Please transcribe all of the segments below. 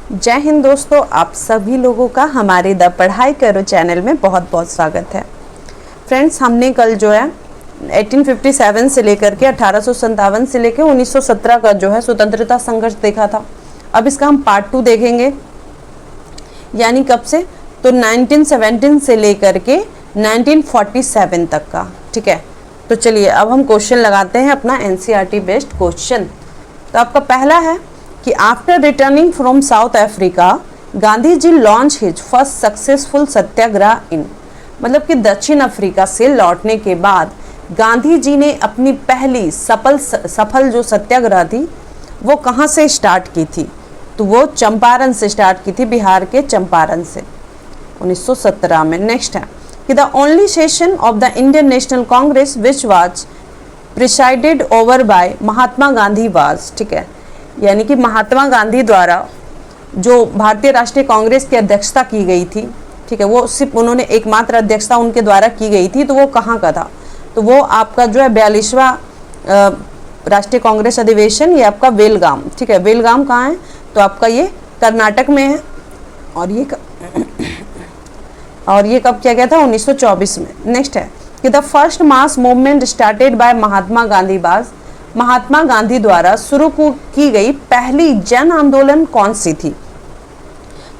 जय हिंद दोस्तों, आप सभी लोगों का हमारे द पढ़ाई करो चैनल में बहुत बहुत स्वागत है। फ्रेंड्स, हमने कल जो है 1857 से लेकर के 1857 से लेकर 1917 का जो है स्वतंत्रता संघर्ष देखा था। अब इसका हम पार्ट 2 देखेंगे, यानी कब से, तो 1917 से लेकर के 1947 तक का। ठीक है, तो चलिए अब हम क्वेश्चन लगाते हैं अपना एनसीईआरटी बेस्ड क्वेश्चन। तो आपका पहला है कि after returning from South Africa Gandhi ji launch his first successful satyagraha in, मतलब कि दक्षिण अफ्रीका से लौटने के बाद गांधी जी ने अपनी पहली सफल जो सत्याग्रह थी वो कहाँ से स्टार्ट की थी, तो वो चंपारण से स्टार्ट की थी, बिहार के चंपारण से 1917 में। नेक्स्ट है कि the only session of the Indian national Congress which was presided over by Mahatma Gandhi was. ठीक है, यानी कि महात्मा गांधी द्वारा जो भारतीय राष्ट्रीय कांग्रेस की अध्यक्षता की गई थी, ठीक है, वो सिर्फ उन्होंने एकमात्र अध्यक्षता उनके द्वारा की गई थी, तो वो कहाँ का था, तो वो आपका जो है 42वां राष्ट्रीय कांग्रेस अधिवेशन, ये आपका बेलगाम। ठीक है, बेलगाम कहाँ है, तो आपका ये कर्नाटक में है, और ये कब किया गया था, 1924 में। नेक्स्ट है कि the first mass movement started by Mahatma Gandhi was, Mahatma Gandhi द्वारा शुरू की गई पहली जन आंदोलन कौन सी थी,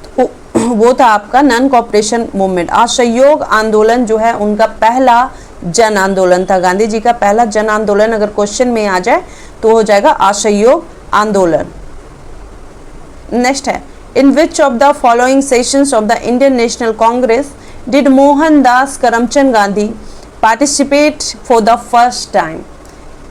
तो वो था आपका नॉन कॉपरेशन मूवमेंट, असहयोग आंदोलन जो है उनका पहला जन आंदोलन था। गांधी जी का पहला जन आंदोलन अगर क्वेश्चन में आ जाए तो हो जाएगा असहयोग आंदोलन। नेक्स्ट है in which of the following sessions of the Indian national Congress did Mohandas Karamchand Gandhi participate for the first time,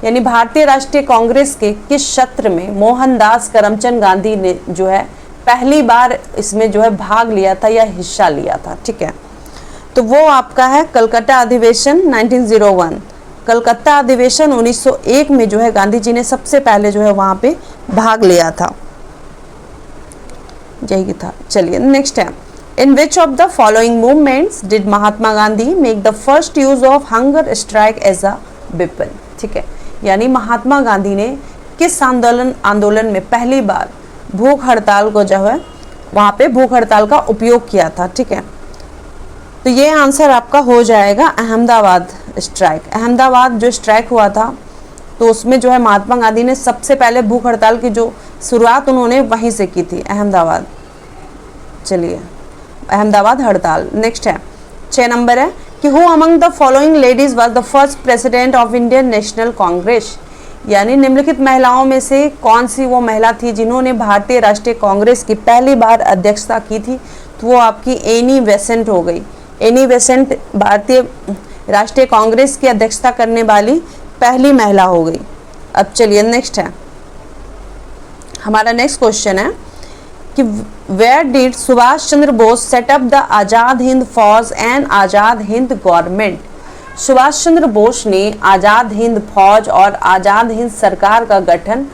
यानी भारतीय राष्ट्रीय कांग्रेस के किस सत्र में मोहनदास करमचंद गांधी ने जो है पहली बार इसमें जो है भाग लिया था या हिस्सा लिया था। ठीक है, तो वो आपका है कलकत्ता अधिवेशन 1901। कलकत्ता अधिवेशन 1901 में जो है गांधी जी ने सबसे पहले जो है वहाँ पे भाग लिया था, यही था। चलिए नेक्स्ट है in which of the following movements did Mahatma Gandhi make the first use of hunger strike as a weapon. ठीक है, यानी महात्मा गांधी ने किस आंदोलन में पहली बार भूख हड़ताल को जो है वहाँ पे भूख हड़ताल का उपयोग किया था। ठीक है, तो ये आंसर आपका हो जाएगा अहमदाबाद स्ट्राइक। अहमदाबाद जो स्ट्राइक हुआ था तो उसमें जो है महात्मा गांधी ने सबसे पहले भूख हड़ताल की जो शुरुआत उन्होंने वहीं से की थी, अहमदाबाद। चलिए, अहमदाबाद हड़ताल। नेक्स्ट है 6 नंबर है कि who among the following ladies was the first president of Indian national Congress, यानी निम्नलिखित महिलाओं में से कौन सी वो महिला थी जिन्होंने भारतीय राष्ट्रीय कांग्रेस की पहली बार अध्यक्षता की थी, तो वो आपकी एनी बेसेंट हो गई। एनी बेसेंट भारतीय राष्ट्रीय कांग्रेस की अध्यक्षता करने वाली पहली महिला हो गई। अब चलिए नेक्स्ट है, हमारा नेक्स्ट क्वेश्चन है कि where did Subhas Chandra Bose set up the Azad Hind Fauj and Azad Hind government. Subhas Chandra Bose ने आज़ाद हिंद फौज और आज़ाद हिंद सरकार का गठन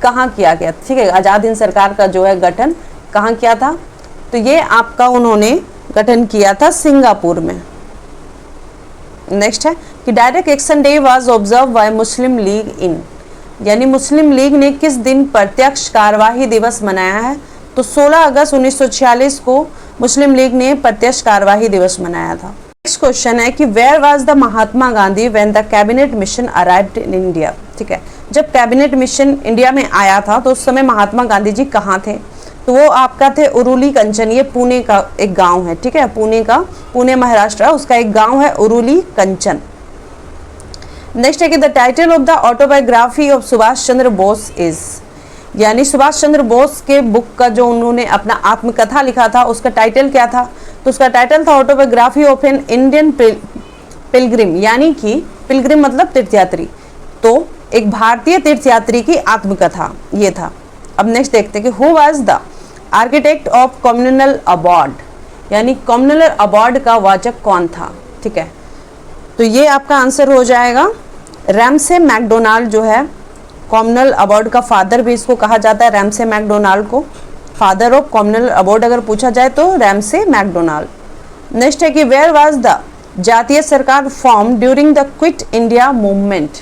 कहाँ किया गया। ठीक है, आज़ाद हिंद सरकार का जो है गठन कहाँ किया था, तो ये आपका उन्होंने गठन किया था सिंगापुर में। नेक्स्ट है कि direct action day was observe by Muslim League in, यानी मुस्लिम लीग ने किस दिन प्रत्यक्ष कार्यवाही दिवस मनाया है, तो 16 अगस्त 1946 को मुस्लिम लीग ने प्रत्यक्ष कार्यवाही दिवस मनाया था। नेक्स्ट क्वेश्चन है कि where was the Mahatma Gandhi when the cabinet mission arrived in India. ठीक है, जब कैबिनेट मिशन इंडिया में आया था तो उस समय महात्मा गांधी जी कहाँ थे, तो वो आपका थे उरुली कंचन, ये पुणे का एक गांव है। ठीक है, पुणे महाराष्ट्र, उसका एक गांव है उरुली कंचन। नेक्स्ट है कि the title of the autobiography of Subhash Chandra Bose is, यानी सुभाष चंद्र बोस के बुक का जो उन्होंने अपना आत्मकथा लिखा था उसका टाइटल क्या था, तो उसका टाइटल था autobiography of an Indian Pilgrim, यानी कि पिलग्रिम मतलब तीर्थयात्री, तो एक भारतीय तीर्थयात्री की आत्मकथा ये था। अब नेक्स्ट देखते हैं कि who was the architect of communal award, यानी कम्युनल अवार्ड का वाचक कौन था। ठीक है, तो ये आपका आंसर हो जाएगा रैमसे मैकडोनाल्ड, जो है कम्युनल अवार्ड का फादर भी इसको कहा जाता है, रैमसे मैकडोनाल्ड को फादर ऑफ कम्युनल अवार्ड अगर पूछा जाए तो रैमसे मैकडोनाल्ड। नेक्स्ट है कि वेयर वाज द जातीय सरकार form during the quit India movement,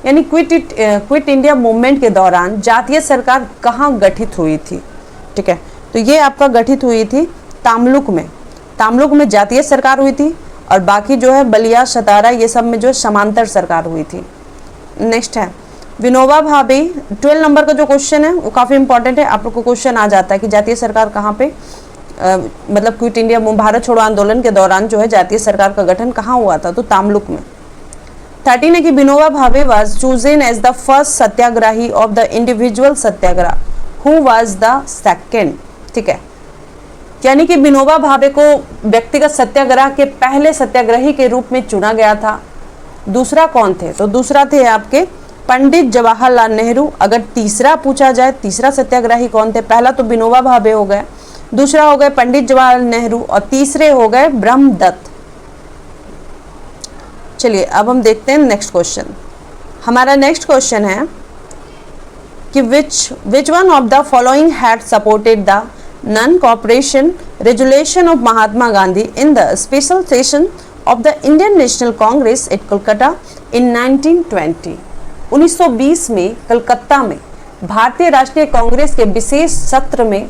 यानी क्विट इंडिया मूवमेंट के दौरान जातीय सरकार कहाँ गठित हुई थी। ठीक है, तो ये आपका गठित हुई थी तामलुक में। तामलुक में जातीय सरकार हुई थी और बाकी जो है बलिया, सतारा, ये सब में जो है समांतर सरकार हुई थी। नेक्स्ट है विनोबा भावे। 12 नंबर का जो क्वेश्चन है वो काफ़ी इंपॉर्टेंट है, आप लोग को क्वेश्चन आ जाता है कि जातीय सरकार कहाँ पे मतलब क्विट इंडिया भारत छोड़ो आंदोलन के दौरान जो है जातीय सरकार का गठन कहाँ हुआ था, तो तामलुक में। 13 है कि Vinoba Bhave was chosen as the first satyagrahi of the individual satyagraha, who was the second. ठीक है, यानी कि विनोबा भावे को व्यक्तिगत सत्याग्रह के पहले सत्याग्रही के रूप में चुना गया था। दूसरा कौन थे, तो दूसरा थे आपके पंडित जवाहरलाल नेहरू। अगर तीसरा पूछा जाए, तीसरा सत्याग्रही कौन थे, पहला तो विनोबा भावे हो गए, दूसरा हो गए पंडित जवाहरलाल नेहरू और तीसरे हो गए ब्रह्मदत्त। चलिए अब हम देखते हैं नेक्स्ट क्वेश्चन। हमारा नेक्स्ट क्वेश्चन है कि which one of the following had supported the non cooperation resolution of Mahatma Gandhi in the special session of the Indian national Congress at Kolkata in 1920। 1920 में कलकत्ता में भारतीय राष्ट्रीय कांग्रेस के विशेष सत्र में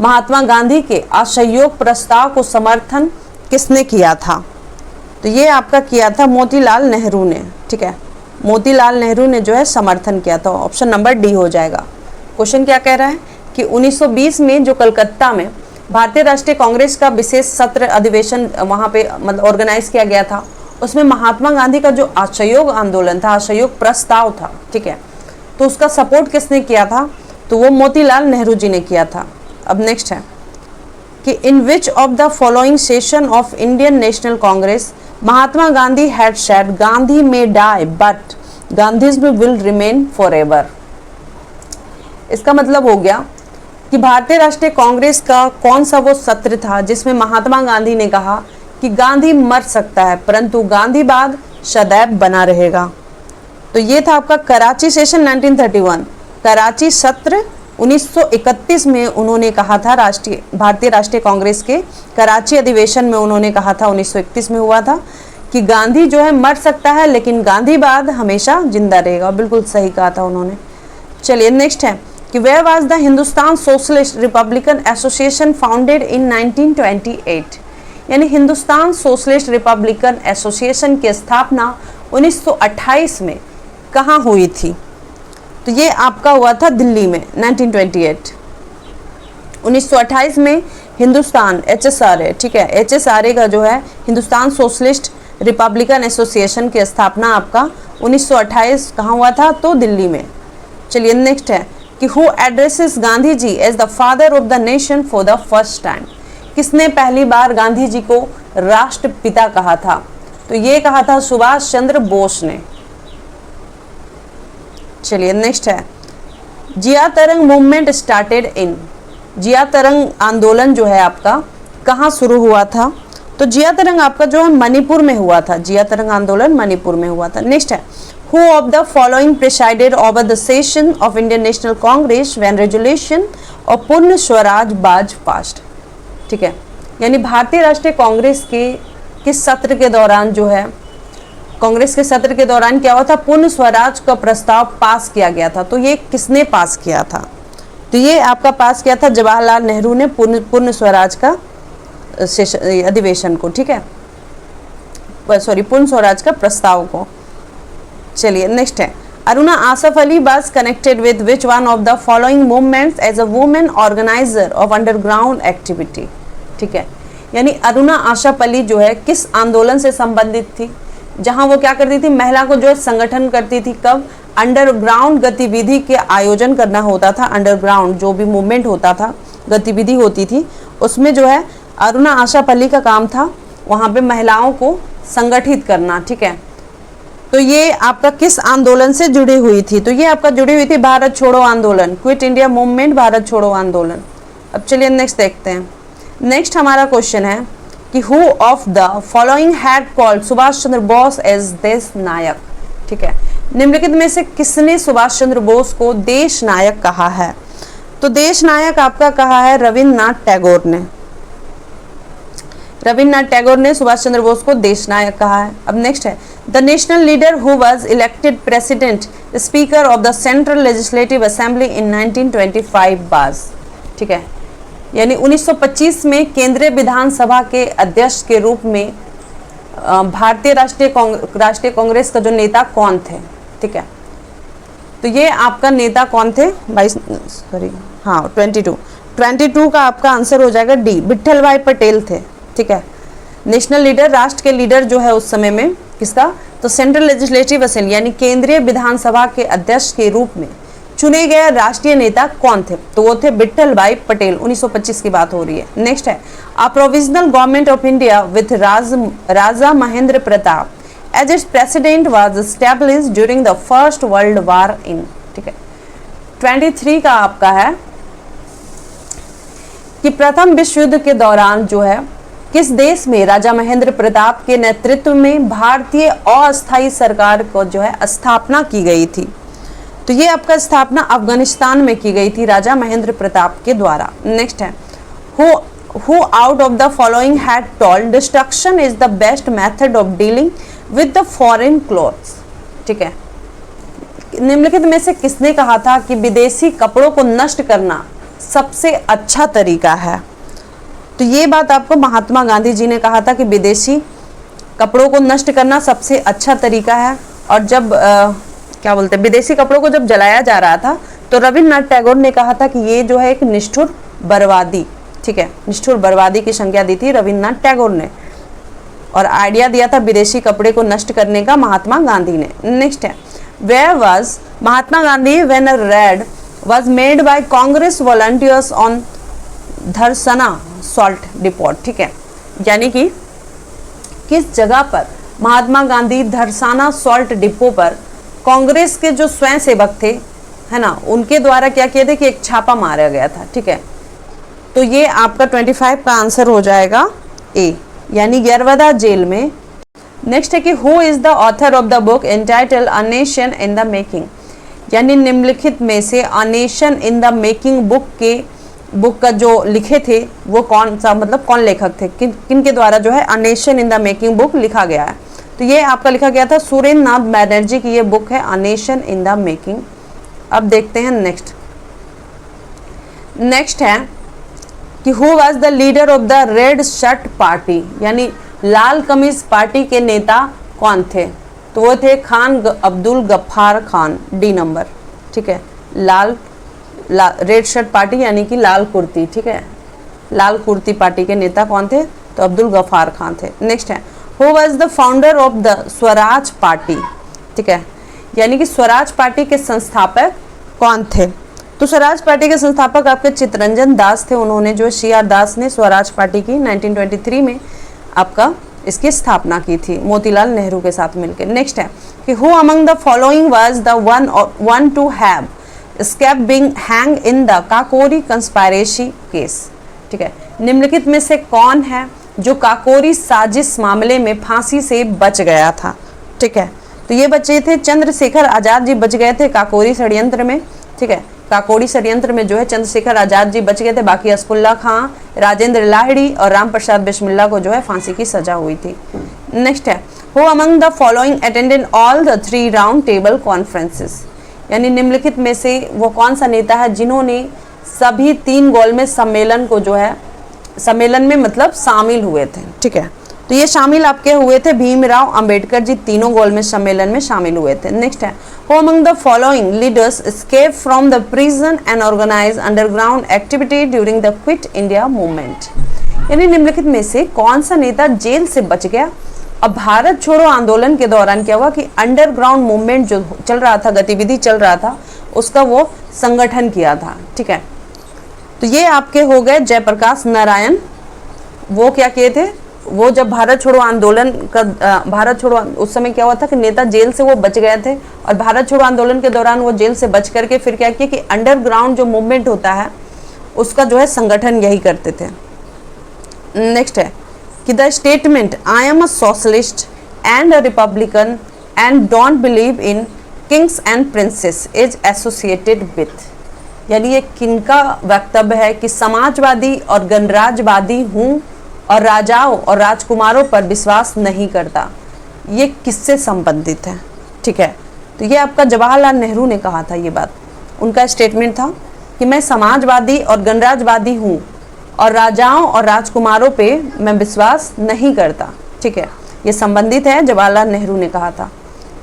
महात्मा गांधी के असहयोग प्रस्ताव को समर्थन किसने किया था, तो ये आपका किया था मोतीलाल नेहरू ने। ठीक है, मोतीलाल नेहरू ने जो है समर्थन किया था। ऑप्शन नंबर डी हो जाएगा। क्वेश्चन क्या कह रहा है कि 1920 में जो कलकत्ता में भारतीय राष्ट्रीय कांग्रेस का विशेष सत्र अधिवेशन वहाँ पे मतलब ऑर्गेनाइज किया गया था, उसमें महात्मा गांधी का जो असहयोग आंदोलन था, असहयोग प्रस्ताव था, ठीक है, तो उसका सपोर्ट किसने किया था, तो वो मोतीलाल नेहरू जी ने किया था। अब नेक्स्ट है कि in which of the following session of Indian national Congress Mahatma Gandhi had said Gandhi may die but Gandhism will remain forever. इसका मतलब हो गया कि भारतीय राष्ट्रीय कांग्रेस का कौन सा वो सत्र था जिसमें महात्मा गांधी ने कहा कि गांधी मर सकता है परंतु गांधीवाद सदैव बना रहेगा। तो ये था आपका कराची सेशन 1931। कराची सत्र 1931 में उन्होंने कहा था, भारतीय राष्ट्रीय कांग्रेस के कराची अधिवेशन में उन्होंने कहा था, 1931 में हुआ था कि गांधी जो है मर सकता है लेकिन गांधीवाद हमेशा जिंदा रहेगा। बिल्कुल सही कहा था उन्होंने। चलिए नेक्स्ट है कि where was the Hindustan socialist republican association founded in 1928। यानी हिंदुस्तान सोशलिस्ट रिपब्लिकन एसोसिएशन की स्थापना 1928 में कहाँ हुई थी, तो ये आपका हुआ था दिल्ली में 1928। 1928 में हिंदुस्तान HSRA, ठीक है, HSRA का जो है हिंदुस्तान सोशलिस्ट रिपब्लिकन एसोसिएशन की स्थापना आपका 1928 कहाँ हुआ था, तो दिल्ली में। चलिए नेक्स्ट है कि who addresses Gandhi ji as the father of the nation for the first time. किसने पहली बार गांधी जी को राष्ट्रपिता कहा था, तो ये कहा था सुभाष चंद्र बोस ने। चलिए नेक्स्ट है जिया तरंग मूवमेंट स्टार्टेड इन। जिया तरंग आंदोलन जो है आपका कहाँ शुरू हुआ था, तो जिया तरंग आपका जो है मणिपुर में हुआ था। जिया तरंग आंदोलन मणिपुर में हुआ था। नेक्स्ट है who of the following presided over the session of Indian national Congress when resolution of पूर्ण स्वराज वाज पास्ड। ठीक है, यानी भारतीय राष्ट्रीय कांग्रेस के किस सत्र के दौरान जो है, कांग्रेस के सत्र के दौरान क्या हुआ था, पूर्ण स्वराज का प्रस्ताव पास किया गया था। तो ये किसने पास किया था, तो ये आपका पास किया था जवाहरलाल नेहरू ने पूर्ण स्वराज का अधिवेशन को, ठीक है, सॉरी पूर्ण स्वराज का प्रस्ताव को। चलिए नेक्स्ट है Aruna Asaf Ali was connected with which one of the following movements as a women organiser of underground activity. ठीक है, यानी अरुणा आसफ अली जो है किस आंदोलन से संबंधित थी, जहां वो क्या करती थी, महिला को जो है संगठन करती थी। कब, अंडरग्राउंड गतिविधि के आयोजन करना होता था। अंडरग्राउंड जो भी मूवमेंट होता था, गतिविधि होती थी, उसमें जो है अरुणा आसफ अली का काम था वहां पे महिलाओं को संगठित करना। ठीक है, तो ये आपका किस आंदोलन से जुड़ी हुई थी, तो ये आपका जुड़ी हुई थी भारत छोड़ो आंदोलन, क्विट इंडिया मूवमेंट, भारत छोड़ो आंदोलन। अब चलिए नेक्स्ट देखते हैं। नेक्स्ट हमारा क्वेश्चन है कि who of the following had called Subhash Chandra Bose as Desh Nayak. ठीक है, निम्नलिखित में से किसने सुभाष चंद्र बोस को देश नायक कहा है, तो देश नायक आपका कहा है रविन्द्रनाथ टैगोर ने। रविन्द्रनाथ टैगोर ने सुभाष चंद्र बोस को देश नायक कहा है। अब नेक्स्ट है the national leader who was elected president speaker of the central legislative assembly in 1925 was. ठीक है, यानी 1925 में केंद्रीय विधानसभा के अध्यक्ष के रूप में भारतीय राष्ट्रीय कांग्रेस का जो नेता कौन थे, ठीक है। तो ये आपका नेता कौन थे, 22 का आपका आंसर हो जाएगा डी, विट्ठल भाई पटेल थे, ठीक है। नेशनल लीडर, राष्ट्र के लीडर जो है उस समय में किसका, तो सेंट्रल लेजिस्लेटिव असेंबली यानी केंद्रीय विधानसभा के अध्यक्ष के रूप में चुने गए राष्ट्रीय नेता कौन थे, तो वो थे विट्ठल भाई पटेल। 1925 की बात हो रही है। नेक्स्ट है, a provisional government of India with Raja Mahendra Pratap as its president was established during the first world war in, ठीक है। 23 का आपका है कि प्रथम विश्व युद्ध के दौरान जो है किस देश में राजा महेंद्र प्रताप के नेतृत्व में भारतीय अस्थायी सरकार को जो है स्थापना की गई थी, तो ये आपका स्थापना अफगानिस्तान में की गई थी राजा महेंद्र प्रताप के द्वारा। नेक्स्ट है, who out of the following had told destruction is the best method of dealing with the foreign clothes, ठीक है। निम्नलिखित में से किसने कहा था कि विदेशी कपड़ों को नष्ट करना सबसे अच्छा तरीका है, तो ये बात आपको महात्मा गांधी जी ने कहा था कि विदेशी कपड़ों को नष्ट करना सबसे अच्छा तरीका है। और जब क्या बोलते हैं, विदेशी कपड़ों को जब जलाया जा रहा था तो रविन्द्रनाथ टैगोर ने कहा था कि ये जो है एक निष्ठुर बर्बादी, ठीक है, निष्ठुर बर्बादी की संज्ञा दी थी रविन्द्रनाथ टैगोर ने, और आइडिया दिया था विदेशी कपड़े को नष्ट करने का महात्मा गांधी ने। नेक्स्ट है, where was Mahatma Gandhi when a raid was made by Congress volunteers on Dharasana salt depot, ठीक है, यानी कि किस जगह पर महात्मा गांधी धरसाना सॉल्ट डिपो पर कांग्रेस के जो स्वयं सेवक थे, है ना, उनके द्वारा क्या किया था कि एक छापा मारा गया था, ठीक है। तो ये आपका 25 का आंसर हो जाएगा ए, यानी यरवदा जेल में। नेक्स्ट है कि who is the author of the book entitled a nation in the making, यानी निम्नलिखित में से a nation in the making book का जो लिखे थे वो कौन सा, मतलब कौन लेखक थे, किन के द्वारा जो है a nation in the making book लिखा गया है, तो ये आपका लिखा गया था सुरेंद्र नाथ बैनर्जी की ये बुक है a nation in the making. अब देखते हैं नेक्स्ट है कि who was the leader of the red shirt party, यानी लाल कमीज पार्टी के नेता कौन थे, तो वो थे खान अब्दुल गफ्फार खान, डी नंबर, ठीक है। रेड शर्ट पार्टी यानी कि लाल कुर्ती, ठीक है, लाल कुर्ती पार्टी के नेता कौन थे, तो अब्दुल गफ्फार खान थे। नेक्स्ट है, who was the founder of the Swaraj party, ठीक है, यानी कि स्वराज पार्टी के संस्थापक कौन थे, तो स्वराज पार्टी के संस्थापक आपके चित्तरंजन दास थे। उन्होंने जो CR दास ने स्वराज पार्टी की 1923 में आपका इसकी स्थापना की थी मोतीलाल नेहरू के साथ मिलकर। नेक्स्ट है कि who among the following was the one to have escape being hanged in the Kakori conspiracy case, ठीक है। निम्नलिखित में से कौन है जो काकोरी साजिश मामले में फांसी से बच गया था, ठीक है, तो ये बचे थे चंद्रशेखर आजाद जी बच गए थे काकोरी षड्यंत्र में, ठीक है। काकोरी षड्यंत्र में जो है चंद्रशेखर आजाद जी बच गए थे, बाकी असफुल्ला खां, राजेंद्र लाहिड़ी और राम प्रसाद बिस्मिल्ला को जो है फांसी की सजा हुई थी। नेक्स्ट है, who among the following attended all the 3 round table conferences, यानी निम्नलिखित में से वो कौन सा नेता है जिन्होंने सभी 3 गोलमेज सम्मेलन को जो है, सम्मेलन में मतलब शामिल हुए थे, ठीक है। तो ये शामिल आपके हुए थे भीमराव अंबेडकर जी, तीनों गोलमेज सम्मेलन में शामिल हुए थे। नेक्स्ट है, who among the following leaders escape from the prison and organise underground activity during the quit India movement, यानी निम्नलिखित में से कौन सा नेता जेल से बच गया। अब भारत छोड़ो आंदोलन के दौरान क्या हुआ कि अंडरग्राउंड मूवमेंट जो चल रहा था, गतिविधि चल रहा था, उसका वो संगठन किया था, ठीक है। तो ये आपके हो गए जयप्रकाश नारायण, वो क्या किए थे, वो जब भारत छोड़ो आंदोलन का उस समय क्या हुआ था कि नेता जेल से वो बच गए थे, और भारत छोड़ो आंदोलन के दौरान वो जेल से बच करके फिर क्या किया कि अंडरग्राउंड जो मूवमेंट होता है उसका जो है संगठन यही करते थे। नेक्स्ट है कि the statement I am a socialist and a Republican and don't believe in Kings and princess is associated with, यानी ये किनका वक्तव्य है कि समाजवादी और गणराज्यवादी हूँ और राजाओं और राजकुमारों पर विश्वास नहीं करता, ये किससे संबंधित है, ठीक है। तो ये आपका जवाहरलाल नेहरू ने कहा था, ये बात उनका स्टेटमेंट था कि मैं समाजवादी और गणराज्यवादी हूँ और राजाओं और राजकुमारों पे मैं विश्वास नहीं करता। ठीक है, ये संबंधित है, जवाहरलाल नेहरू ने कहा था।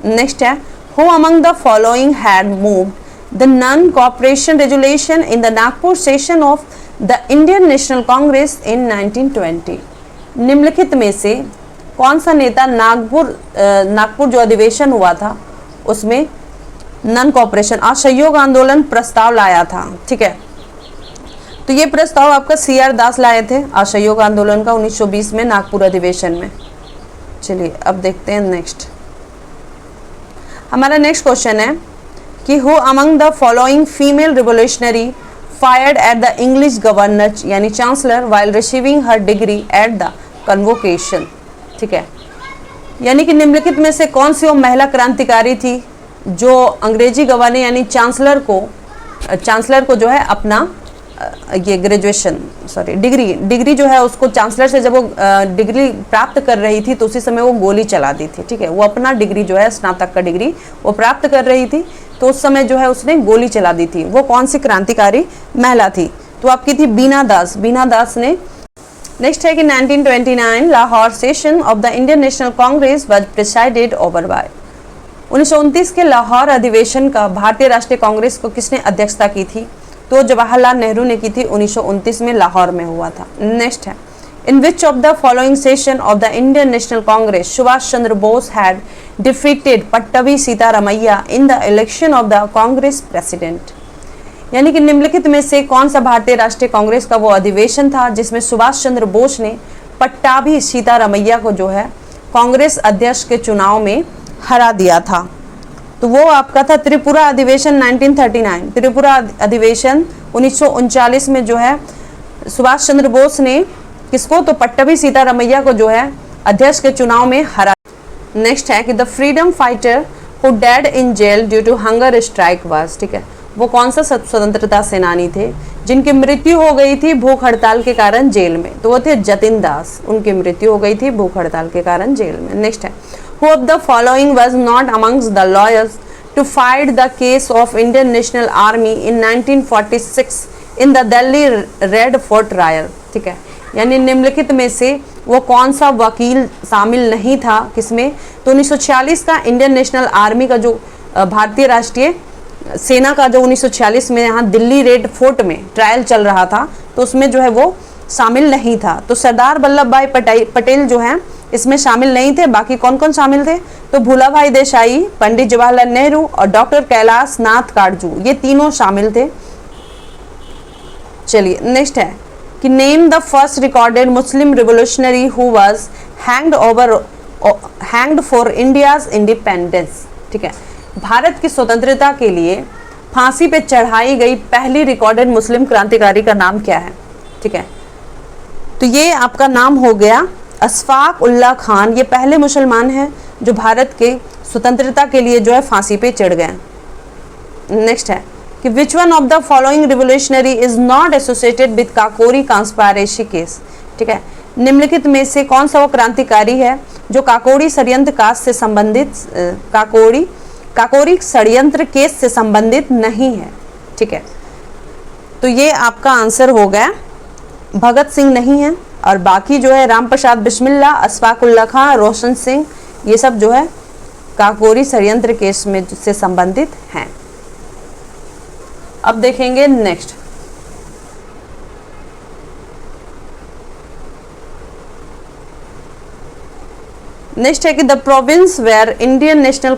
नेक्स्ट है, who among the following had moved the non cooperation resolution in the Nagpur session of the Indian national Congress in 1920। निम्नलिखित में से कौन सा नेता नागपुर जो अधिवेशन हुआ था उसमें नॉन कॉपरेशन असहयोग आंदोलन प्रस्ताव लाया था। ठीक है, तो ये प्रस्ताव आपका CR दास लाए थे असहयोग आंदोलन का 1920 में नागपुर अधिवेशन में। चलिए अब देखते हैं नेक्स्ट। हमारा नेक्स्ट क्वेश्चन है कि who among the following female revolutionary fired at the English governor यानी chancellor while receiving her degree at the convocation. ठीक है, यानी कि निम्नलिखित में से कौन सी वो महिला क्रांतिकारी थी जो अंग्रेजी गवर्नर यानी चांसलर को जो है अपना ये डिग्री जो है उसको चांसलर से जब वो डिग्री प्राप्त कर रही थी तो उसी समय वो गोली चला दी थी। ठीक है, वो अपना डिग्री जो है स्नातक का डिग्री वो प्राप्त कर रही थी तो उस समय जो है उसने गोली चला दी थी। वो कौन सी क्रांतिकारी महिला थी? तो आपकी थी बीना दास। बीना दास ने। नेक्स्ट है कि 1929 Lahore session of the Indian national Congress was presided over by. 1929 के लाहौर अधिवेशन का भारतीय राष्ट्रीय कांग्रेस को किसने अध्यक्षता की थी? तो जवाहरलाल नेहरू ने की थी। 1929 में लाहौर में हुआ था। नेक्स्ट है, in which of the following session of the Indian national Congress Subhas Chandra Bose had defeated Pattabhi Sitaramayya in the election of the Congress president. यानी कि निम्नलिखित में से कौन सा भारतीय राष्ट्रीय कांग्रेस का वो अधिवेशन था जिसमें सुभाष चंद्र बोस ने पट्टाभी सीतारामैया को जो है कांग्रेस अध्यक्ष के चुनाव में हरा दिया था? तो वो आपका था त्रिपुरा अधिवेशन 1939। त्रिपुरा अधिवेशन 1939 में जो है सुभाष चंद्र बोस ने किसको? तो पट्टभी सीतारामैया को जो है अध्यक्ष के चुनाव में हरा। नेक्स्ट है कि the freedom fighter who died in jail due to hunger strike was. ठीक है, वो कौन सा स्वतंत्रता सेनानी थे जिनकी मृत्यु हो गई थी भूख हड़ताल के कारण जेल में? तो वो थे जतिन दास। उनकी मृत्यु हो गई थी भूख हड़ताल के कारण जेल में। नेक्स्ट है, who of the following was not amongst the lawyers to fight the case of Indian National Army in 1946 in the Delhi Red Fort riot? ठीक है, यानी निम्नलिखित में से वो कौन सा वकील शामिल नहीं था किसमें? तो 1946 का इंडियन नेशनल आर्मी का जो भारतीय राष्ट्रीय सेना का जो 1946 में यहाँ दिल्ली रेड फोर्ट में ट्रायल चल रहा था तो उसमें जो है वो शामिल नहीं था। तो सरदार वल्लभ भाई पटेल जो हैं इसमें शामिल नहीं थे। बाकी कौन कौन शामिल थे? तो भूलाभाई देसाई, पंडित जवाहरलाल नेहरू और डॉक्टर कैलाश नाथ काटजू, ये तीनों शामिल थे। चलिए नेक्स्ट है कि name the first recorded Muslim revolutionary who was hanged for India's independence. ठीक है, भारत की स्वतंत्रता के लिए फांसी पे चढ़ाई गई पहली रिकॉर्डेड मुस्लिम क्रांतिकारी का नाम क्या है? ठीक है, तो ये आपका नाम हो गया अशफाक उल्लाह खान। ये पहले मुसलमान हैं जो भारत के स्वतंत्रता के लिए जो है फांसी पे चढ़ गए। नेक्स्ट है कि which one of the following revolutionary is not associated with Kakori conspiracy case. ठीक है, निम्नलिखित में से कौन सा वो क्रांतिकारी है जो काकोरी षड्यंत्र कास से संबंधित काकोरी षड्यंत्र केस से संबंधित नहीं है? ठीक है, तो ये आपका आंसर हो गया भगत सिंह नहीं है और बाकी जो है राम प्रसाद बिस्मिल्ला, अशफाक उल्लाह खां, रोशन सिंह, ये सब जो है काकोरी षड्यंत्र केस में से संबंधित हैं। अब देखेंगे नेक्स्ट। नेक्स्ट है कि the province where Indian national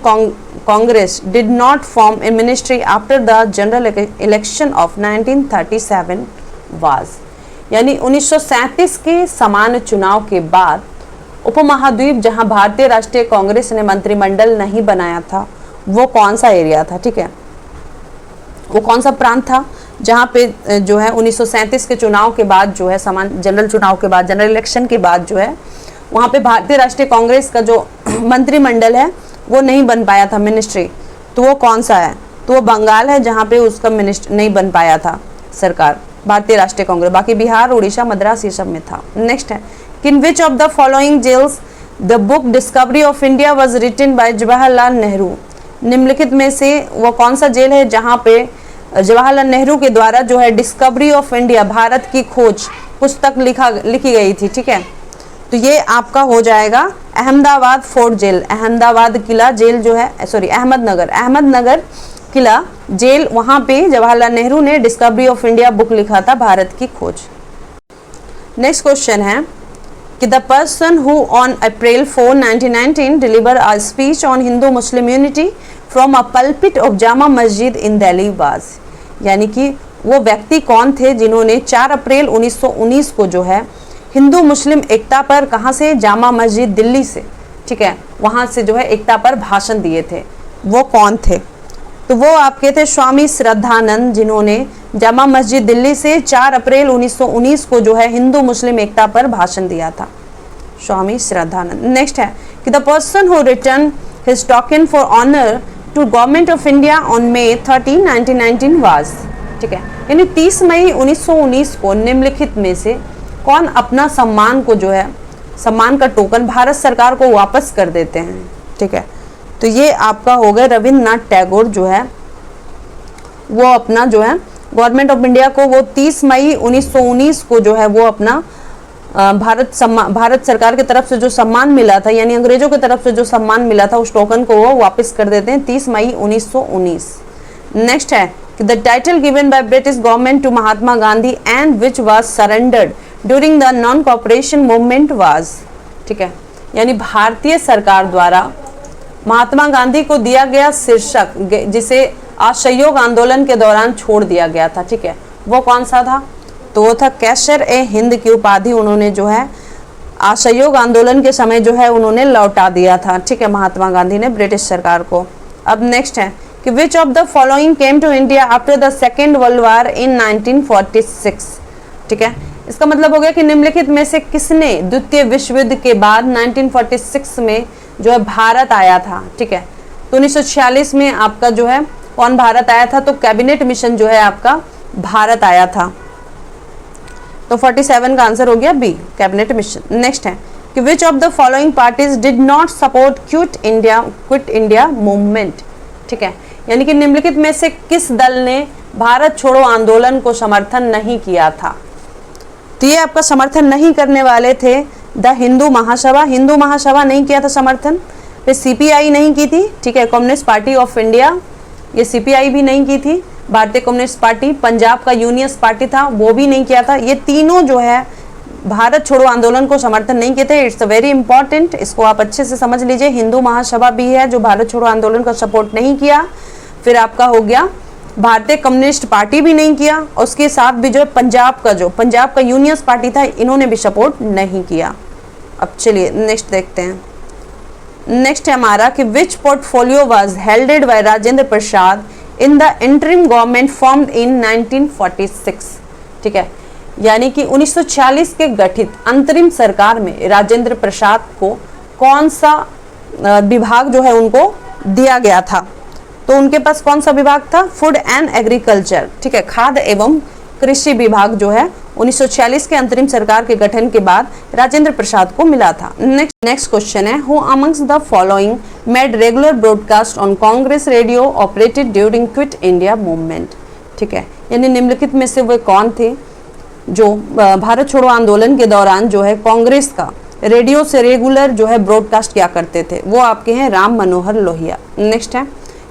Congress did not form a ministry after the general election of 1937 वाज। यानी 1937 के समान चुनाव के बाद उपमहाद्वीप जहां भारतीय राष्ट्रीय कांग्रेस ने मंत्रिमंडल नहीं बनाया था वो कौन सा एरिया था? ठीक है, वो कौन सा प्रांत था जहां पे जो है 1937 के चुनाव के बाद जो है समान जनरल चुनाव के बाद जनरल इलेक्शन के बाद जो है वहाँ पे भारतीय राष्ट्रीय कांग्रेस का जो मंत्रिमंडल है वो नहीं बन पाया था मिनिस्ट्री। तो वो कौन सा है? तो वो बंगाल है जहाँ पे उसका मिनिस्ट्री नहीं बन पाया था सरकार भारतीय राष्ट्रीय कांग्रेस। बाकी बिहार, उड़ीसा, मद्रास ये सब में था। नेक्स्ट है in which of the following jails the book Discovery of India was written by Jawaharlal Nehru. निम्नलिखित में से वो कौन सा जेल है जहाँ पे जवाहरलाल नेहरू के द्वारा जो है डिस्कवरी ऑफ इंडिया भारत की खोज पुस्तक लिखी गई थी, ठीक है। तो ये आपका हो जाएगा अहमदाबाद फोर्ट जेल, अहमदाबाद किला जेल जो है, सॉरी अहमदनगर किला जेल, वहाँ पे जवाहरलाल नेहरू ने डिस्कवरी ऑफ इंडिया बुक लिखा था, भारत की खोज। नेक्स्ट क्वेश्चन है कि the person who on April 4, 1919 deliver a speech on Hindu Muslim unity from a pulpit of Jama Masjid in Delhi was, यानी कि वो व्यक्ति कौन थे जिन्होंने 4 अप्रैल 1919 को जो है हिंदू मुस्लिम एकता पर, कहाँ से, जामा मस्जिद दिल्ली से, ठीक है, वहाँ से जो है एकता पर भाषण दिए थे, वो कौन थे? तो वो आपके थे स्वामी श्रद्धानंद, जिन्होंने जामा मस्जिद दिल्ली से 4 अप्रैल 1919 को जो है हिंदू मुस्लिम एकता पर भाषण दिया था, स्वामी श्रद्धानंद। नेक्स्ट है कि the person who return his token for honour to government of India on May 13, 1919 वाज, ठीक है, यानी 30 मई 1919 को निम्नलिखित में से कौन अपना सम्मान को जो है, सम्मान का टोकन भारत सरकार को वापस कर देते हैं, ठीक है। तो ये आपका हो गया रविन्द्रनाथ टैगोर जो है वो अपना जो है गवर्नमेंट ऑफ इंडिया को वो 30 मई 1919 को जो है वो अपना भारत सरकार की तरफ से जो सम्मान मिला था, यानी अंग्रेजों की तरफ से जो सम्मान मिला था, उस टोकन को वो वापस कर देते हैं 30 मई 1919। नेक्स्ट है कि the title given by British government to Mahatma Gandhi and which was surrendered during the non cooperation movement was, ठीक है, यानी भारतीय सरकार द्वारा महात्मा गांधी को दिया गया शीर्षक जिसे असहयोग आंदोलन के दौरान छोड़ दिया गया था, ठीक है, वो कौन सा था? तो वो था कैसर ए हिंद की उपाधि उन्होंने जो है असहयोग आंदोलन के समय जो है उन्होंने लौटा दिया था, ठीक है, महात्मा गांधी ने ब्रिटिश सरकार को। अब नेक्स्ट है कि which of the following came to India after the second world war in 1946, ठीक है, इसका मतलब हो गया कि निम्नलिखित में से किसने द्वितीय विश्व युद्ध के बाद 1946 में जो है भारत आया था, ठीक है। तो 1946 में आपका जो है कौन भारत आया था? तो कैबिनेट मिशन जो है आपका भारत आया था। तो 47 का आंसर हो गया बी, कैबिनेट मिशन। नेक्स्ट है कि which of the following parties did not support quit India movement, ठीक है, यानी कि निम्नलिखित में से किस दल ने भारत छोड़ो आंदोलन को समर्थन नहीं किया था? तो ये आपका समर्थन नहीं करने वाले थे द हिंदू महासभा, हिंदू महासभा नहीं किया था समर्थन, फिर सीपीआई नहीं की थी, ठीक है, कम्युनिस्ट पार्टी ऑफ इंडिया, ये सीपीआई भी नहीं की थी, भारतीय कम्युनिस्ट पार्टी, पंजाब का यूनियन पार्टी था वो भी नहीं किया था, ये तीनों जो है भारत छोड़ो आंदोलन को समर्थन नहीं किए थे। इट्स वेरी इंपॉर्टेंट, इसको आप अच्छे से समझ लीजिए। हिंदू महासभा भी है जो भारत छोड़ो आंदोलन का सपोर्ट नहीं किया, फिर आपका हो गया भारतीय कम्युनिस्ट पार्टी भी नहीं किया, और उसके साथ भी जो है पंजाब का यूनियन पार्टी था, इन्होंने भी सपोर्ट नहीं किया। अब चलिए नेक्स्ट देखते हैं। नेक्स्ट है हमारा कि which portfolio was helded by Rajendra Prasad in the interim government formed in 1946, ठीक है, यानी कि 1946 के गठित अंतरिम सरकार में राजेंद्र प्रसाद को कौन सा विभाग जो है उनको दिया गया था? तो उनके पास कौन सा विभाग था? फूड एंड एग्रीकल्चर, ठीक है, खाद्य एवं कृषि विभाग जो है 1946 के अंतरिम सरकार के गठन के बाद राजेंद्र प्रसाद को मिला था। नेक्स्ट क्वेश्चन है who amongst the following made regular broadcast on Congress radio operated during quit India movement, ठीक है, यानी निम्नलिखित में से वे कौन थे जो भारत छोड़ो आंदोलन के दौरान जो है कांग्रेस का रेडियो से रेगुलर जो है ब्रॉडकास्ट क्या करते थे? वो आपके हैं राम मनोहर लोहिया। नेक्स्ट है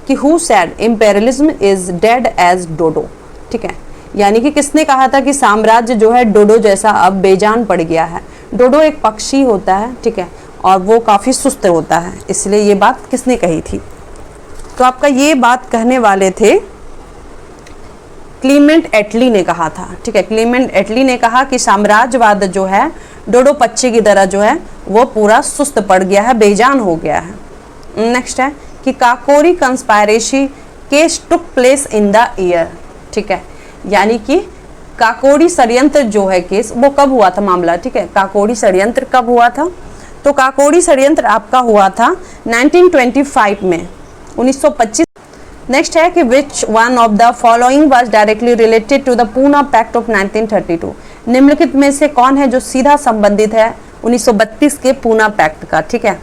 कि who said imperialism is dead as dodo, ठीक है, यानी कि किसने कहा था कि साम्राज्य जो है डोडो जैसा अब बेजान पड़ गया है? डोडो एक पक्षी होता है, ठीक है, और वो काफ़ी सुस्त होता है, इसलिए ये बात किसने कही थी? तो आपका ये बात कहने वाले थे क्लीमेंट एटली ने कहा था, ठीक है, क्लीमेंट एटली ने कहा कि साम्राज्यवाद जो है डोडो पक्षी की तरह जो है वो पूरा सुस्त पड़ गया है, बेजान हो गया है। नेक्स्ट है कि Kakori conspiracy case took place in the year, ठीक है, यानी कि काकोरी षड्यंत्र जो है केस वो कब हुआ था मामला, ठीक है, काकोरी षड्यंत्र कब हुआ था? तो काकोरी षड्यंत्र आपका हुआ था 1925 में, 1925। नेक्स्ट है कि which one of the following was directly related to the Poona pact of 1932, निम्नलिखित में से कौन है जो सीधा संबंधित है 1932 के पूना पैक्ट का, ठीक है,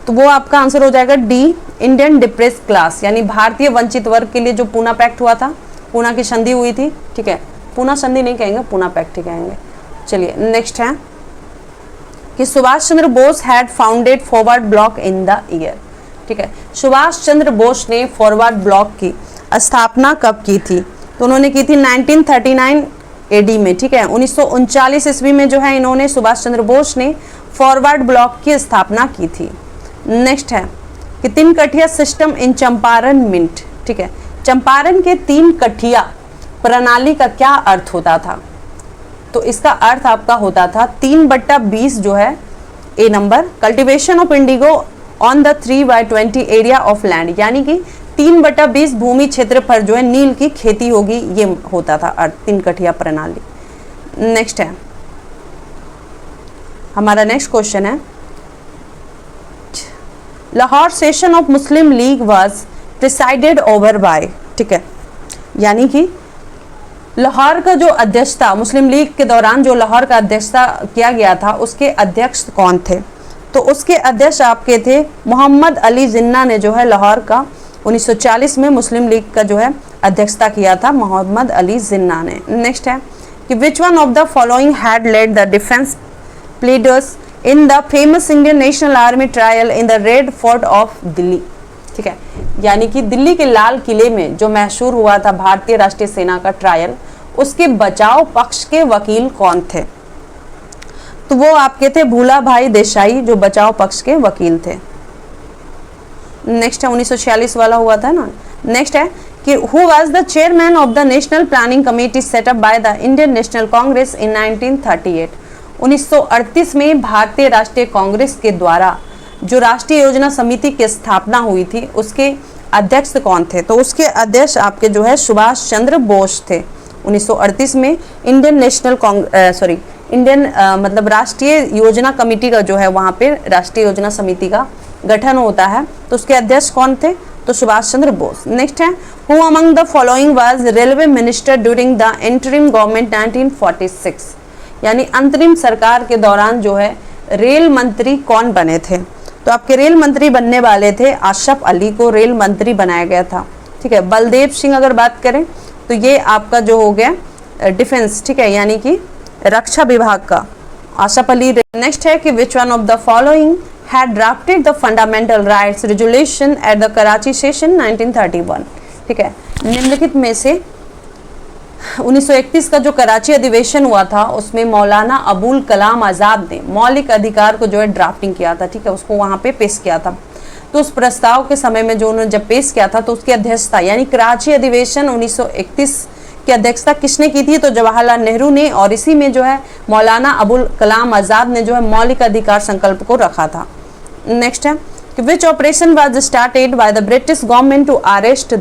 तो वो आपका आंसर हो जाएगा डी, इंडियन डिप्रेस क्लास, यानी भारतीय वंचित वर्ग के लिए जो पूना पैक्ट हुआ था, पूना की संधि हुई थी, ठीक है, पूना संधि नहीं कहेंगे, पूना पैक्ट ही कहेंगे, चलिए नेक्स्ट है कि Subhas Chandra Bose had founded forward bloc in the year. ठीक है, सुभाष चंद्र बोस ने फॉरवर्ड ब्लॉक की स्थापना कब की थी? तो उन्होंने की थी 1939 एडी में। ठीक है, 1939 ईस्वी में जो है इन्होंने सुभाष चंद्र बोस ने फॉरवर्ड ब्लॉक की स्थापना की थी। नेक्स्ट है कि 3 कठिया सिस्टम इन चंपारण मिंट। ठीक है, चंपारण के 3 कठिया प्रणाली का क्या अर्थ होता था? तो इसका अर्थ आपका होता था 3/20 जो है a number, cultivation of indigo on the 3/20 area of land, यानी कि 3/20 भूमि क्षेत्र पर जो है नील की खेती होगी, ये होता था अर्थ 3 कठिया प्रणाली। नेक्स्ट है हमारा नेक्स्ट क्वेश्चन है Lahore session of Muslim league was presided over by. ठीक है, यानी कि लाहौर का जो अध्यक्षता मुस्लिम लीग के दौरान जो लाहौर का अध्यक्षता किया गया था उसके अध्यक्ष कौन थे? तो उसके अध्यक्ष आपके थे मोहम्मद अली जिन्ना ने जो है लाहौर का 1940 में मुस्लिम लीग का जो है अध्यक्षता किया था मोहम्मद अली जिन्ना ने। नेक्स्ट है कि which one of the following had led the defence pleaders in the famous Indian National Army trial in the Red Fort of Delhi. ठीक है, यानी कि दिल्ली के लाल किले में जो मशहूर हुआ था भारतीय राष्ट्रीय सेना का ट्रायल, उसके बचाव पक्ष के वकील कौन थे? तो वो आपके थे भूला भाई देसाई, जो बचाव पक्ष के वकील थे। नेक्स्ट है 1946 वाला हुआ था ना। नेक्स्ट है कि who was the chairman of the national planning committee set up by the Indian national Congress in 1938। 1938 में भारतीय राष्ट्रीय कांग्रेस के द्वारा जो राष्ट्रीय योजना समिति की स्थापना हुई थी उसके अध्यक्ष कौन थे? तो उसके अध्यक्ष आपके जो है सुभाष चंद्र बोस थे। 1938 में इंडियन नेशनल इंडियन मतलब राष्ट्रीय योजना कमेटी का जो है वहाँ पे राष्ट्रीय योजना समिति का गठन होता है, तो उसके अध्यक्ष कौन थे? तो सुभाष चंद्र बोस। नेक्स्ट है who among the following was railway minister during the interim government 1946, यानी अंतरिम सरकार के दौरान जो है रेल मंत्री कौन बने थे? तो आपके रेल मंत्री बनने वाले थे आशफ अली को रेल मंत्री बनाया गया था। ठीक है, बलदेव सिंह अगर बात करें तो ये आपका जो हो गया डिफेंस, ठीक है, यानी कि रक्षा विभाग का आशफ अली। नेक्स्ट है कि which one of the following had drafted the fundamental rights resolution at the Karachi session 1931। ठीक है, निम्नलिखित में से 1931 का जो कराची अधिवेशन हुआ था उसमें मौलाना अबुल कलाम आज़ाद ने मौलिक अधिकार को जो है ड्राफ्टिंग किया था। ठीक है, उसको वहाँ पे पेश किया था। तो उस प्रस्ताव के समय में जो उन्होंने जब पेश किया था तो उसकी अध्यक्षता यानी कराची अधिवेशन 1931 की अध्यक्षता किसने की थी? तो जवाहरलाल नेहरू ने, और इसी में जो है मौलाना अबुल कलाम आज़ाद ने जो है मौलिक अधिकार संकल्प को रखा था। नेक्स्ट है कि which operation was started by the British government to arrest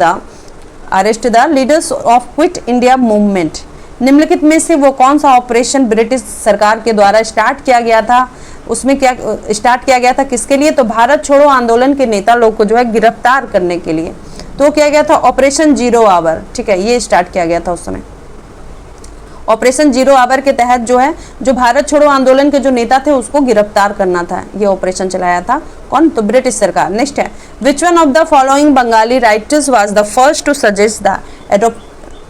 the leaders of quit India movement. निम्नलिखित में से वो कौन सा ऑपरेशन ब्रिटिश सरकार के द्वारा स्टार्ट किया गया था? उसमें क्या स्टार्ट किया गया था, किसके लिए? तो भारत छोड़ो आंदोलन के नेता लोग को जो है गिरफ्तार करने के लिए। तो क्या गया था? Operation zero hour. ठीक है, ये स्टार्ट किया गया था उस समय। ऑपरेशन जीरो आवर के तहत जो है जो भारत छोड़ो आंदोलन के जो नेता थे उसको गिरफ्तार करना था, ये ऑपरेशन चलाया था कौन? तो ब्रिटिश सरकार। नेक्स्ट है which one of the following Bengali writers was the first to suggest the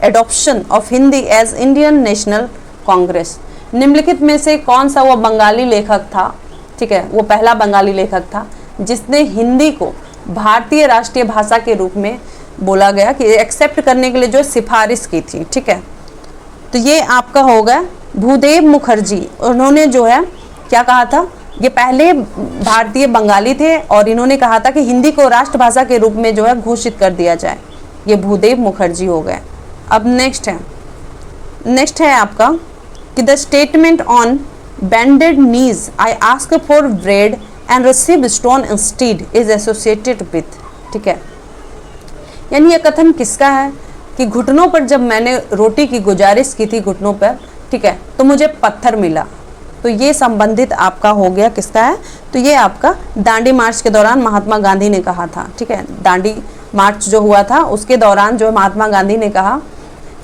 adoption of Hindi as Indian national Congress. निम्नलिखित में से कौन सा वो बंगाली लेखक था? ठीक है, वो पहला बंगाली लेखक था जिसने हिंदी को भारतीय राष्ट्रीय भाषा के रूप में बोला गया कि एक्सेप्ट करने के लिए जो सिफारिश की थी। ठीक है, तो ये आपका होगा भूदेव मुखर्जी। उन्होंने जो है क्या कहा था? ये पहले भारतीय बंगाली थे और इन्होंने कहा था कि हिंदी को राष्ट्रभाषा के रूप में जो है घोषित कर दिया जाए। ये भूदेव मुखर्जी हो गए। अब नेक्स्ट है आपका कि the statement on bended knees I ask for bread and receive stone instead is associated with. ठीक है, यानी यह कथन किसका है कि घुटनों पर जब मैंने रोटी की गुजारिश की थी घुटनों पर, ठीक है, तो मुझे पत्थर मिला। तो ये संबंधित आपका हो गया किसका है? तो ये आपका दांडी मार्च के दौरान महात्मा गांधी ने कहा था। ठीक है, दांडी मार्च जो हुआ था उसके दौरान जो महात्मा गांधी ने कहा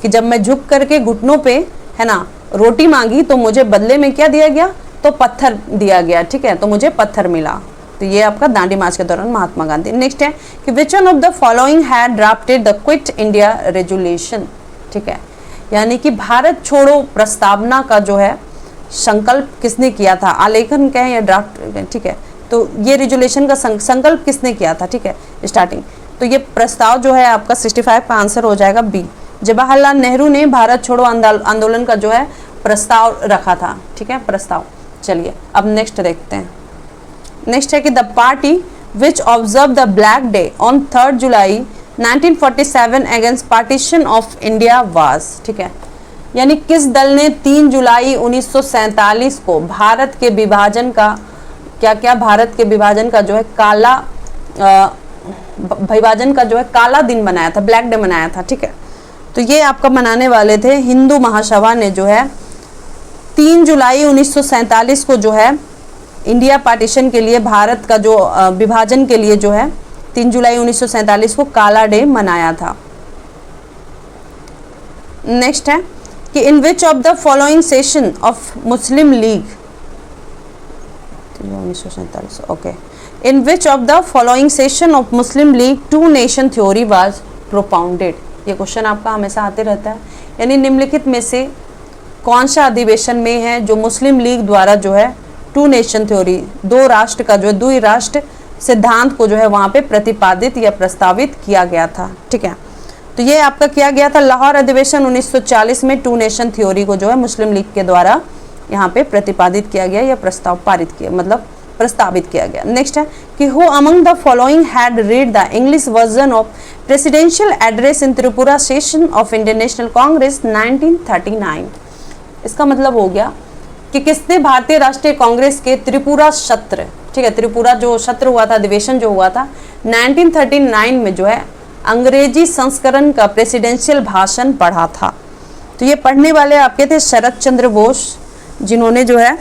कि जब मैं झुक करके घुटनों पे है ना रोटी मांगी तो मुझे बदले में क्या दिया गया? तो पत्थर दिया गया। ठीक है, तो मुझे पत्थर मिला। तो ये आपका दांडी मार्च के दौरान महात्मा गांधी। नेक्स्ट है कि which one of the following had drafted the quit India resolution. ठीक है, यानी कि भारत छोड़ो प्रस्तावना का जो है संकल्प किसने किया था, आलेखन कहें या ड्राफ्ट, ठीक है। तो ये रेजोल्यूशन का संकल्प किसने किया था, ठीक है, स्टार्टिंग। तो ये प्रस्ताव जो है आपका 65 का आंसर हो जाएगा बी। जवाहरलाल नेहरू ने भारत छोड़ो आंदोलन का जो है प्रस्ताव रखा था, ठीक है, प्रस्ताव। चलिए अब नेक्स्ट देखते हैं। नेक्स्ट है कि the party which observe the black day on 3 July 1947 against partition of India was, ठीक है, यानी किस दल ने 3 जुलाई 1947 को भारत के विभाजन का भारत के विभाजन का जो है विभाजन का जो है काला दिन बनाया था, ब्लैक डे मनाया था, ठीक है। तो ये आपका मनाने वाले थे हिंदू महासभा ने जो है 3 जुलाई 1947 को जो है इंडिया पार्टीशन के लिए, भारत का जो विभाजन के लिए जो है 3 जुलाई 1947 को काला डे मनाया था। नेक्स्ट है कि in which of the following session of Muslim League, 1947, okay, in which of the following session of Muslim League two nation theory was propounded. ये क्वेश्चन आपका हमेशा आते रहता है, यानी निम्नलिखित में से कौन सा अधिवेशन में है जो मुस्लिम लीग द्वारा जो है टू नेशन थ्योरी, दो राष्ट्र का जो है द्वि राष्ट्र सिद्धांत को जो है वहाँ पे प्रतिपादित या प्रस्तावित किया गया था, ठीक है। तो ये आपका किया गया था लाहौर अधिवेशन 1940 में टू नेशन थ्योरी को जो है मुस्लिम लीग के द्वारा यहाँ पे प्रतिपादित किया गया या प्रस्ताव पारित किया, मतलब प्रस्तावित किया गया। नेक्स्ट है कि who among the following had read the English version of presidential address in Tripura session of Indian national Congress 1939। इसका मतलब हो गया कि किसने भारतीय राष्ट्रीय कांग्रेस के त्रिपुरा सत्र, ठीक है, त्रिपुरा जो सत्र हुआ था, अधिवेशन जो हुआ था 1939 में जो है अंग्रेजी संस्करण का प्रेसिडेंशियल भाषण पढ़ा था। तो ये पढ़ने वाले आपके थे शरद चंद्र बोस, जिन्होंने जो है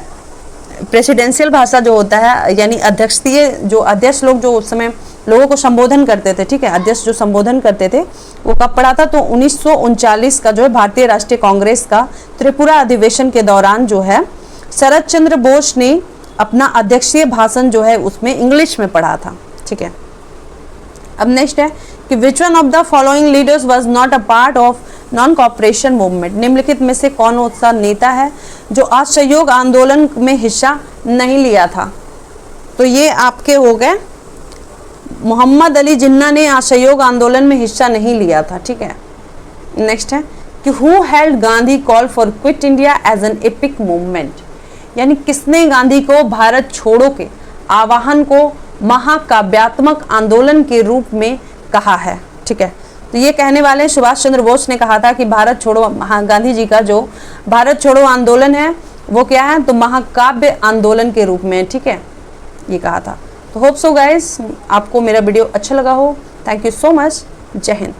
प्रेसिडेंशियल भाषा जो होता है, यानी अध्यक्षीय जो अध्यक्ष लोग जो उस समय लोगों को संबोधन करते थे, ठीक है, अध्यक्ष जो संबोधन करते थे वो कब पढ़ा था, तो 1939 का जो है भारतीय राष्ट्रीय कांग्रेस का त्रिपुरा अधिवेशन के दौरान जो है शरद चंद्र बोस ने अपना अध्यक्षीय भाषण जो है उसमें इंग्लिश में पढ़ा था, ठीक है। अब नेक्स्ट है कि which one of the following leaders was not a part of non cooperation movement. निम्नलिखित में से कौन सा नेता है जो असहयोग आंदोलन में हिस्सा नहीं लिया था। तो ये आपके हो गए मोहम्मद अली जिन्ना ने असहयोग आंदोलन में हिस्सा नहीं लिया था, ठीक है। नेक्स्ट है कि who held Gandhi call for quit India as an epic movement, यानी किसने गांधी को भारत छोड़ो के आह्वान को महाकाव्यात्मक आंदोलन के रूप में कहा है, ठीक है। तो ये कहने वाले सुभाष चंद्र बोस ने कहा था कि भारत छोड़ो, गांधी जी का जो भारत छोड़ो आंदोलन है वो क्या है, तो महाकाव्य आंदोलन के रूप में, ठीक है, ये कहा था। तो होप सो गाइस आपको मेरा वीडियो अच्छा लगा हो। Thank you so much. जय हिंद।